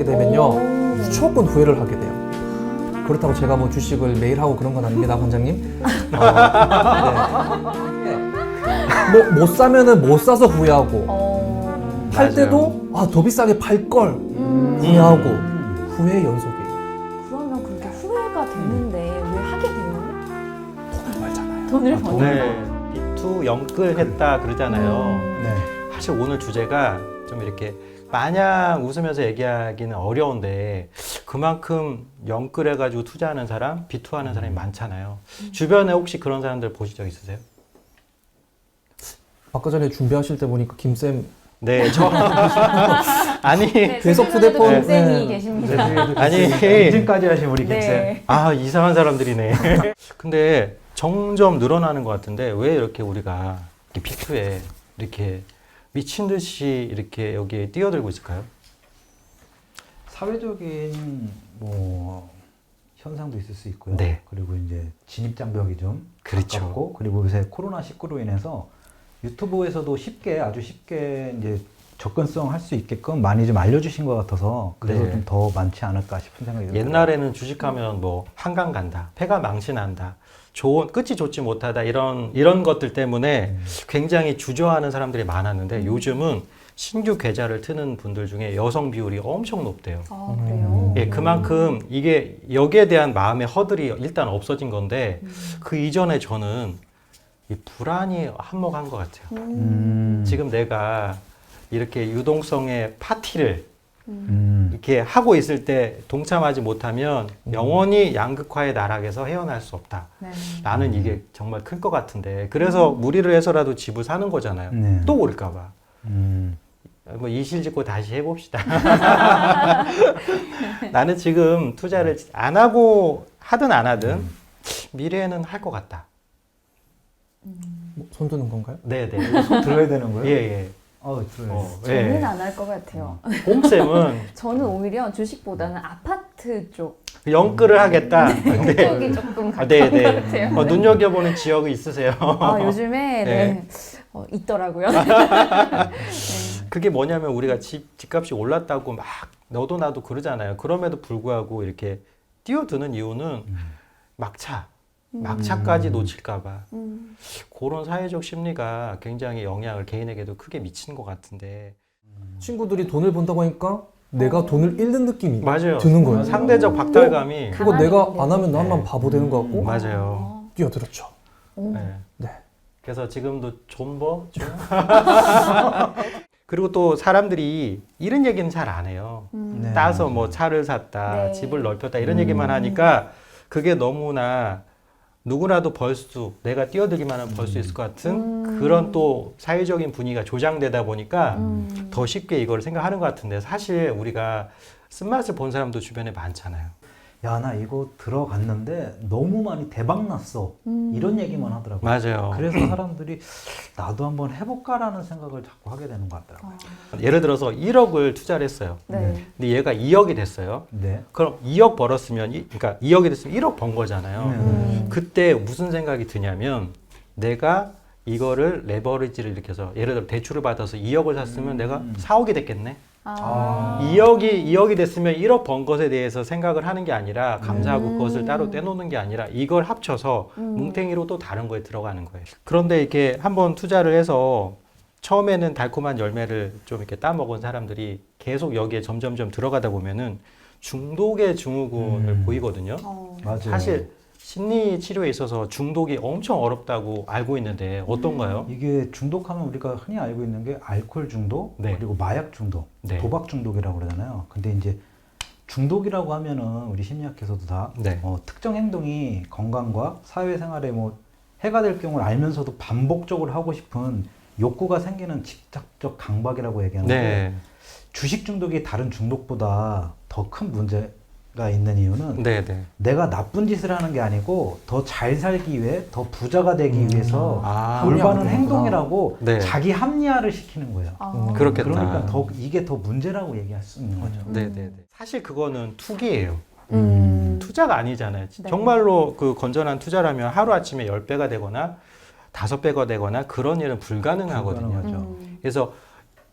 하게 되면요 무조건 후회를 하게 돼요. 그렇다고 제가 뭐 주식을 매일 하고 그런 건 아닙니다, 관장님. 네. 못 사면은 못 사서 후회하고 팔 맞아요. 때도 더 비싸게 팔 걸 후회하고 후회의 연속이에요. 그러면 그렇게 후회가 되는데 왜 하게 돼요? 돈을 벌잖아요. 돈을 버는 네, 비투 영끌했다 그러잖아요. 네. 사실 오늘 주제가 좀 이렇게 마냥 웃으면서 얘기하기는 어려운데 그만큼 영끌해가지고 투자하는 사람, 비투하는 사람이 많잖아요. 주변에 혹시 그런 사람들 보신 적 있으세요? 아까 전에 준비하실 때 보니까 김쌤 네, 저 아니 계속 휴대폰, 김쌤이 네. 계십니다. 아니 인증까지 하신 우리 김쌤. 네. 아 이상한 사람들이네. 근데 점점 늘어나는 것 같은데 왜 이렇게 우리가 이렇게 비투에 이렇게 미친 듯이 이렇게 여기에 뛰어들고 있을까요? 사회적인 뭐 현상도 있을 수 있고요. 네. 그리고 이제 진입 장벽이 좀 그렇죠. 가깝고, 그리고 요새 코로나19로 인해서 유튜브에서도 아주 쉽게 이제 접근성 할 수 있게끔 많이 좀 알려주신 것 같아서 그래서 네. 좀 더 많지 않을까 싶은 생각이 들어요. 옛날에는 주식하면 뭐 한강 간다, 패가 망신한다, 끝이 좋지 못하다 이런 것들 때문에 굉장히 주저하는 사람들이 많았는데 요즘은 신규 계좌를 트는 분들 중에 여성 비율이 엄청 높대요. 아, 그래요? 예, 그만큼 이게 여기에 대한 마음의 허들이 일단 없어진 건데 그 이전에 저는 이 불안이 한몫한 것 같아요. 지금 내가 이렇게 유동성의 파티를 이렇게 하고 있을 때 동참하지 못하면 영원히 양극화의 나락에서 헤어날 수 없다. 네. 나는 이게 정말 클 것 같은데 그래서 무리를 해서라도 집을 사는 거잖아요. 네. 또 오를까 봐. 음. 뭐 이실 짓고 다시 해봅시다. 나는 지금 투자를 안 하든 미래에는 할 것 같다. 손 드는 건가요? 네네. 손 들어야 되는 거예요? 예, 예. 들어요. 저는 안 할 것 같아요. 홈쌤은 저는 오히려 주식보다는 아파트 쪽 영끌을 하겠다. 그쪽이 조금 가까운 네, 네. 것 같아요. 눈여겨보는 지역이 있으세요. 요즘에 네. 있더라고요. 그게 뭐냐면 우리가 집값이 올랐다고 막 너도 나도 그러잖아요. 그럼에도 불구하고 이렇게 뛰어드는 이유는 막차까지 놓칠까봐 그런 사회적 심리가 굉장히 영향을 개인에게도 크게 미치는 것 같은데 친구들이 돈을 번다고 하니까 내가 돈을 잃는 느낌이 맞아요. 드는 거예요. 상대적 박탈감이 그거 내가 가만히 안 하면 나만 네. 바보 되는 것 같고 맞아요. 뛰어들었죠. 네. 네. 그래서 지금도 존버 좀 그리고 또 사람들이 이런 얘기는 잘 안 해요. 네. 따서 뭐 차를 샀다, 네. 집을 넓혔다 이런 얘기만 하니까 그게 너무나 누구라도 내가 뛰어들기만 하면 벌 수 있을 것 같은 그런 또 사회적인 분위기가 조장되다 보니까 더 쉽게 이걸 생각하는 것 같은데 사실 우리가 쓴맛을 본 사람도 주변에 많잖아요. 야, 나 이거 들어갔는데 너무 많이 대박 났어. 이런 얘기만 하더라고요. 맞아요. 그래서 사람들이 나도 한번 해볼까라는 생각을 자꾸 하게 되는 것 같더라고요. 예를 들어서 1억을 투자를 했어요. 네. 근데 얘가 2억이 됐어요. 네. 그럼 2억 벌었으면, 그러니까 2억이 됐으면 1억 번 거잖아요. 그때 무슨 생각이 드냐면 내가 이거를 레버리지를 일으켜서 예를 들어 대출을 받아서 2억을 샀으면 내가 4억이 됐겠네. 2억이 됐으면 1억 번 것에 대해서 생각을 하는 게 아니라 감사하고 그것을 따로 떼놓는 게 아니라 이걸 합쳐서 뭉탱이로 또 다른 거에 들어가는 거예요. 그런데 이렇게 한번 투자를 해서 처음에는 달콤한 열매를 좀 이렇게 따먹은 사람들이 계속 여기에 점점점 들어가다 보면은 중독의 증후군을 보이거든요. 맞아요. 사실 심리 치료에 있어서 중독이 엄청 어렵다고 알고 있는데 어떤가요? 이게 중독하면 우리가 흔히 알고 있는 게 알코올 중독, 네. 그리고 마약 중독, 네. 도박 중독이라고 그러잖아요. 근데 이제 중독이라고 하면은 우리 심리학에서도 다 네. 특정 행동이 건강과 사회생활에 뭐 해가 될 경우를 알면서도 반복적으로 하고 싶은 욕구가 생기는 직접적 강박이라고 얘기하는데 네. 주식 중독이 다른 중독보다 더 큰 문제가 있는 이유는 네, 네. 내가 나쁜 짓을 하는 게 아니고 더 잘 살기 위해 더 부자가 되기 위해서 아, 올바른 합리화가 행동이라고 네. 자기 합리화를 시키는 거예요. 그렇겠다. 그러니까 이게 더 문제라고 얘기할 수 있는 거죠. 네, 네, 네. 사실 그거는 투기예요. 음. 투자가 아니잖아요. 네. 정말로 그 건전한 투자라면 하루아침에 10배가 되거나 5배가 되거나 그런 일은 불가능하거든요. 불가능하죠. 그래서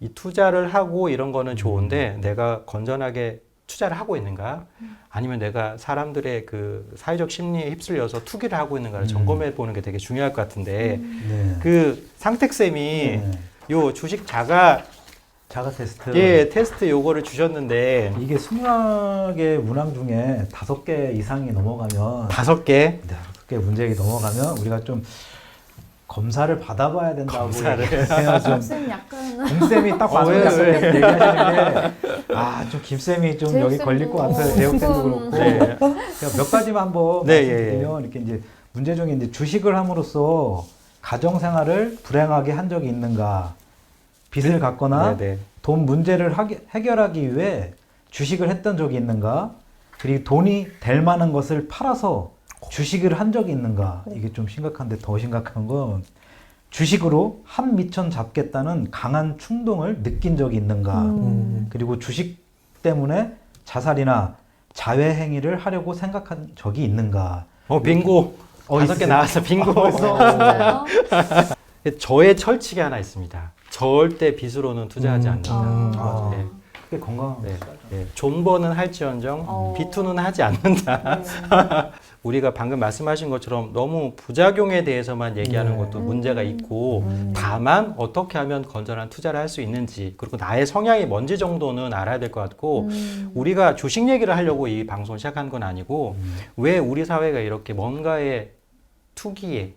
이 투자를 하고 이런 거는 좋은데 내가 건전하게 투자를 하고 있는가? 아니면 내가 사람들의 그 사회적 심리에 휩쓸려서 투기를 하고 있는가를 점검해 보는 게 되게 중요할 것 같은데 네. 그 상택 쌤이 네. 요 주식 자가 테스트. 예 테스트 요거를 주셨는데 이게 20개 문항 중에 5개 이상이 넘어가면 5개 5개 문제가 넘어가면 우리가 좀 검사를 받아봐야 된다고 검사를. 해야 좀 쌤 약간 김쌤이 딱 봐서 왜? 얘기하시는데 좀 김쌤이 좀 여기 제육쌤도 걸릴 것 같아요. 애국쌤도 그렇고 네. 제가 몇 가지만 한번 네, 말씀드리면 이렇게 이제 문제 중에 이제 주식을 함으로써 가정 생활을 불행하게 한 적이 있는가, 빚을 갖거나 네, 네. 돈 문제를 해결하기 위해 주식을 했던 적이 있는가, 그리고 돈이 될 만한 것을 팔아서 주식을 한 적이 있는가. 이게 좀 심각한데 더 심각한 건 주식으로 한 미천 잡겠다는 강한 충동을 느낀 적이 있는가. 그리고 주식 때문에 자살이나 자회 행위를 하려고 생각한 적이 있는가. 빙고 5개 있으세요? 나왔어 빙고 진짜요? 저의 철칙이 하나 있습니다. 절대 빚으로는 투자하지 않는다. 아. 네. 그게 건강한 네. 거죠. 네. 존버는 할지언정 비투는 하지 않는다. 네. 우리가 방금 말씀하신 것처럼 너무 부작용에 대해서만 얘기하는 네. 것도 문제가 있고 다만 어떻게 하면 건전한 투자를 할 수 있는지 그리고 나의 성향이 뭔지 정도는 알아야 될 것 같고 우리가 주식 얘기를 하려고 이 방송을 시작한 건 아니고 왜 우리 사회가 이렇게 뭔가의 투기에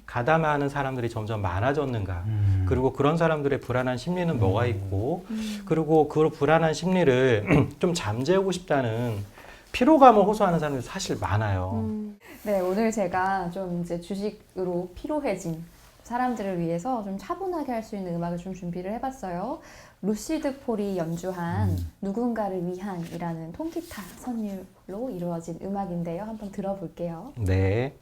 가담하는 사람들이 점점 많아졌는가 그리고 그런 사람들의 불안한 심리는 뭐가 있고 그리고 그 불안한 심리를 좀 잠재우고 싶다는 피로감을 호소하는 사람들이 사실 많아요. 네, 오늘 제가 좀 이제 주식으로 피로해진 사람들을 위해서 좀 차분하게 할 수 있는 음악을 좀 준비를 해봤어요. 루시드 폴이 연주한 누군가를 위한이라는 통기타 선율로 이루어진 음악인데요. 한번 들어볼게요. 네.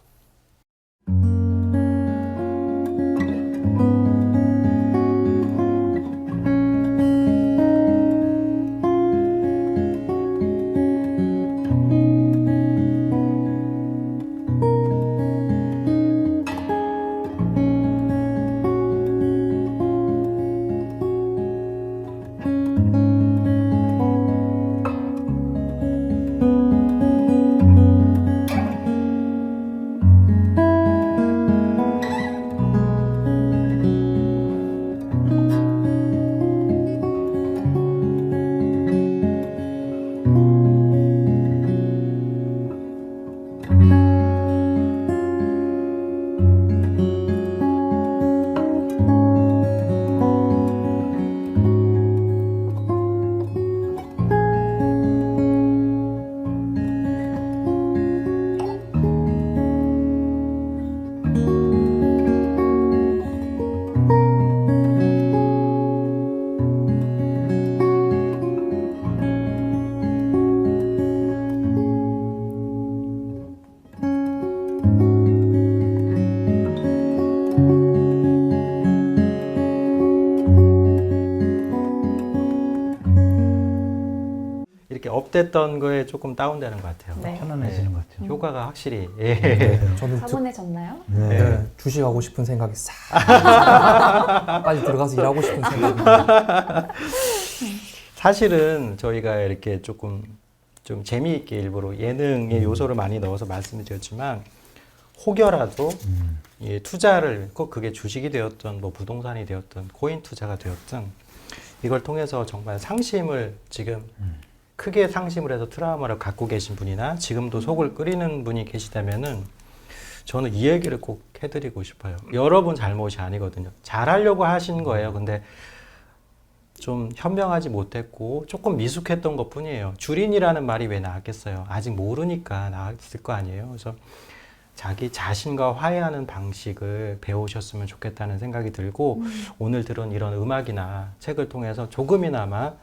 이렇게 업됐던 거에 조금 다운되는 것 같아요. 네. 편안해지는 것 같아요. 효과가 확실히 예. 네, 저는 차분해졌나요? 네. 네, 주식하고 싶은 생각이 싹 빨리 들어가서 일하고 싶은 생각이 사실은 저희가 이렇게 조금 좀 재미있게 일부러 예능의 요소를 많이 넣어서 말씀을 드렸지만 혹여라도 이 투자를 꼭 그게 주식이 되었든 뭐 부동산이 되었든 코인 투자가 되었든 이걸 통해서 정말 상심을 지금 크게 상심을 해서 트라우마를 갖고 계신 분이나 지금도 속을 끓이는 분이 계시다면은 저는 이 얘기를 꼭 해드리고 싶어요. 여러분 잘못이 아니거든요. 잘하려고 하신 거예요. 근데 좀 현명하지 못했고 조금 미숙했던 것 뿐이에요. 주린이라는 말이 왜 나왔겠어요? 아직 모르니까 나왔을 거 아니에요. 그래서 자기 자신과 화해하는 방식을 배우셨으면 좋겠다는 생각이 들고 오늘 들은 이런 음악이나 책을 통해서 조금이나마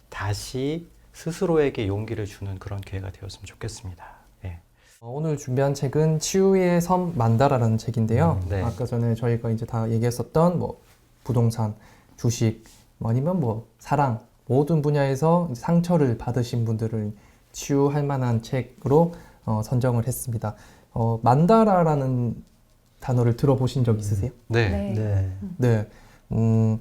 다시 스스로에게 용기를 주는 그런 기회가 되었으면 좋겠습니다. 네. 오늘 준비한 책은 치유의 섬 만다라라는 책인데요. 네. 아까 전에 저희가 이제 다 얘기했었던 뭐 부동산, 주식, 뭐 아니면 뭐 사랑 모든 분야에서 상처를 받으신 분들을 치유할 만한 책으로 선정을 했습니다. 만다라라는 단어를 들어보신 적 있으세요? 네. 네. 네. 네.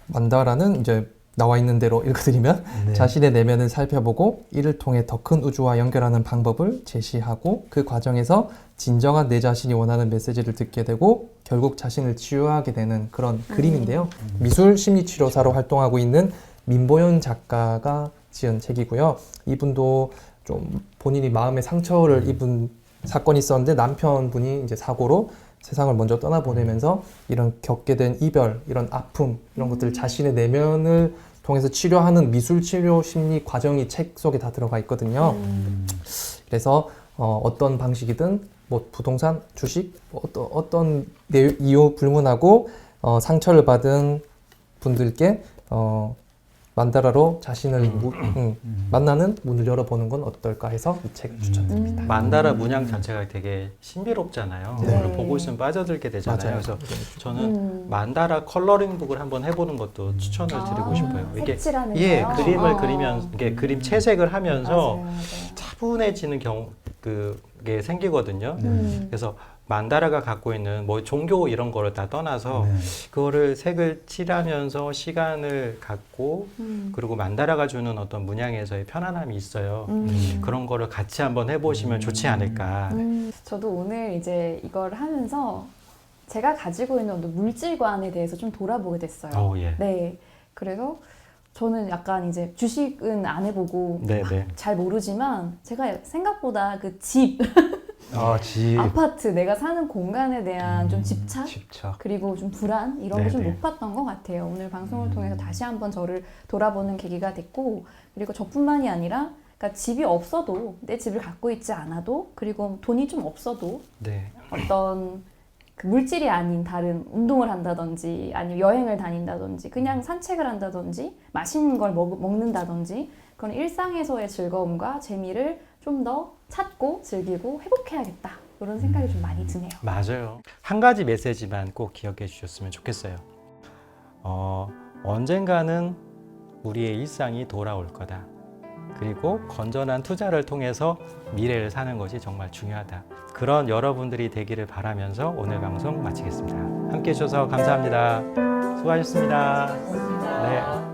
만다라는 이제 나와 있는 대로 읽어드리면 네. 자신의 내면을 살펴보고 이를 통해 더 큰 우주와 연결하는 방법을 제시하고 그 과정에서 진정한 내 자신이 원하는 메시지를 듣게 되고 결국 자신을 치유하게 되는 그런 그림인데요. 미술 심리치료사로 활동하고 있는 민보연 작가가 지은 책이고요. 이분도 좀 본인이 마음의 상처를 입은 사건이 있었는데 남편분이 이제 사고로 세상을 먼저 떠나보내면서 이런 겪게 된 이별, 이런 아픔, 이런 것들을 자신의 내면을 통해서 치료하는 미술 치료 심리 과정이 책 속에 다 들어가 있거든요. 그래서 어떤 방식이든 뭐 부동산, 주식, 어떤 이유 불문하고 상처를 받은 분들께 만다라로 자신을 만나는 문을 열어보는 건 어떨까 해서 이 책을 추천드립니다. 만다라 문양 자체가 되게 신비롭잖아요. 네. 그걸 보고 있으면 빠져들게 되잖아요. 맞아요. 그래서 저는 만다라 컬러링북을 한번 해보는 것도 추천을 드리고 싶어요. 이게 색칠하는 예, 거요? 그림을 그리면서 이게 그림 채색을 하면서 맞아요. 차분해지는 그게 생기거든요. 음. 그래서 만다라가 갖고 있는 뭐 종교 이런 거를 다 떠나서 네. 그거를 색을 칠하면서 시간을 갖고 그리고 만다라가 주는 어떤 문양에서의 편안함이 있어요. 그런 거를 같이 한번 해보시면 좋지 않을까. 저도 오늘 이제 이걸 하면서 제가 가지고 있는 어떤 물질관에 대해서 좀 돌아보게 됐어요. 오, 예. 네. 그래서 저는 약간 이제 주식은 안 해보고 네, 네. 잘 모르지만 제가 생각보다 그 집, 집. 아파트, 내가 사는 공간에 대한 좀 집착? 집착. 그리고 좀 불안 이런 게 좀 네네. 높았던 것 같아요. 오늘 방송을 통해서 다시 한번 저를 돌아보는 계기가 됐고, 그리고 저뿐만이 아니라 그러니까 집이 없어도 내 집을 갖고 있지 않아도 그리고 돈이 좀 없어도 네. 어떤 그 물질이 아닌 다른 운동을 한다든지 아니면 여행을 다닌다든지 그냥 산책을 한다든지 맛있는 걸 먹는다든지 그런 일상에서의 즐거움과 재미를 좀 더 찾고 즐기고 회복해야겠다 이런 생각이 좀 많이 드네요. 맞아요. 한 가지 메시지만 꼭 기억해 주셨으면 좋겠어요. 언젠가는 우리의 일상이 돌아올 거다. 그리고 건전한 투자를 통해서 미래를 사는 것이 정말 중요하다. 그런 여러분들이 되기를 바라면서 오늘 방송 마치겠습니다. 함께 해주셔서 감사합니다. 수고하셨습니다. 네.